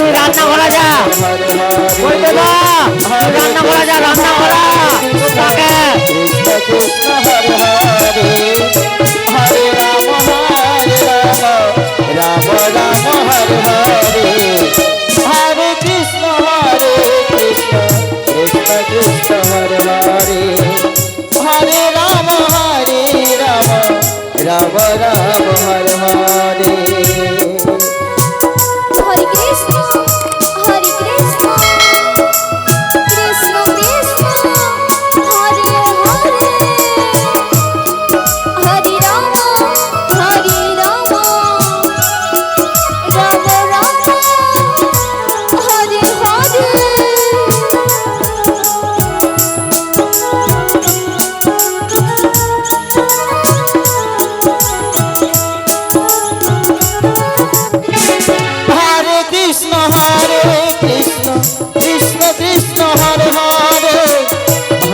তুই রান্না করা যা বলতে দা তুই রান্না করা যা রান্না করা তাকে কৃষ্ণ হরে হরে হরে রাম রাম রাম হরে হরে হরে কৃষ্ণ কৃষ্ণ কৃষ্ণ হরে হরে হরে রাম রাম রাম হরে হরে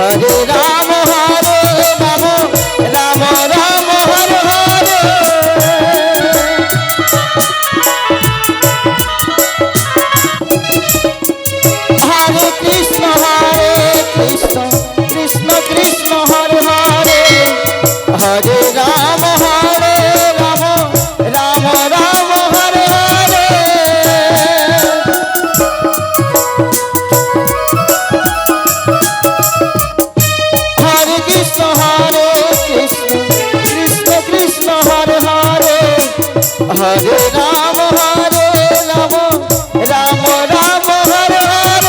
हरे राम राम राम हरे हरे हरे कृष्ण कृष्ण कृष्ण हरे हरे हरे राम राम राम हरे हरे हरे कृष्ण कृष्ण कृष्ण हरे हरे हरे राम राम राम राम हरे हरे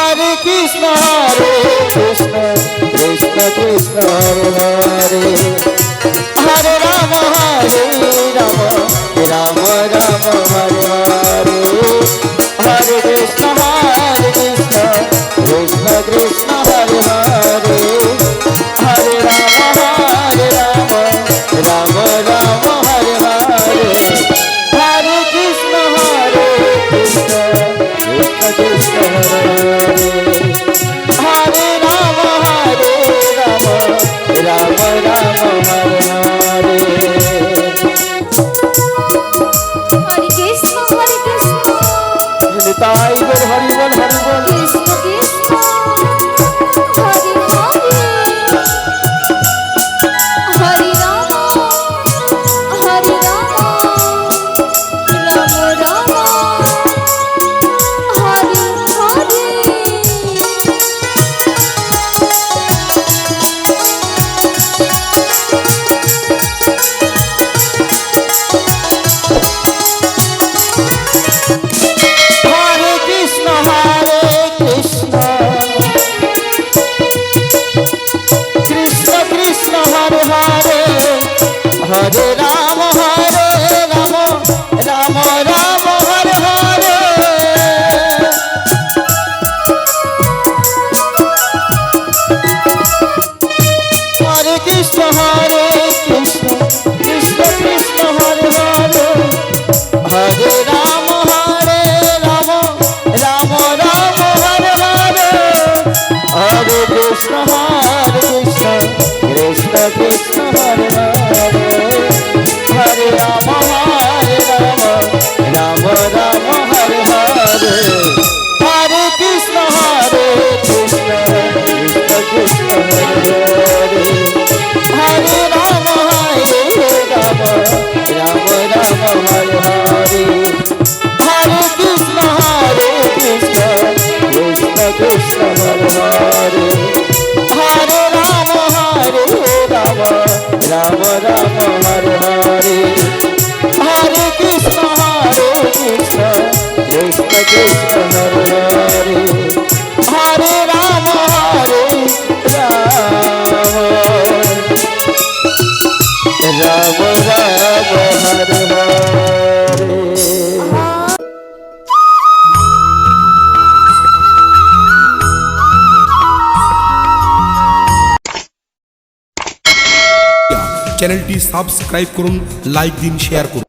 हरे कृष्ण कृष्ण कृष्ण हरे हरे हरे राम राम राम हरे हरे हरे कृष्ण कृष्ण कृष्ण हरे हरे हरे राम राम राम हरे हरे ताई बोल हरि बोल कृष्ण कृष्ण हरे हरे राम राम हरे हरे हरे राम राम राम हरे हरे हरे कृष्ण कृष्ण कृष्ण हरे हरे हरे राम राम राम हरे हरे हरे कृष्ण कृष्ण कृष्ण हरे हरे हरे राम राम राम हरे हरे हरे कृष्ण कृष्ण कृष्ण हरे हरे हरे राम राम राम हरे हरे हरे कृष्ण कृष्ण कृष्ण हरे हरे हरे राम राम राम हरे हरे हरे कृष्ण कृष्ण कृष्ण हरे हरे हरे राम राम राम हरे हरे চ্যানেলটি সাবস্ক্রাইব করুন, লাইক দিন, শেয়ার করুন।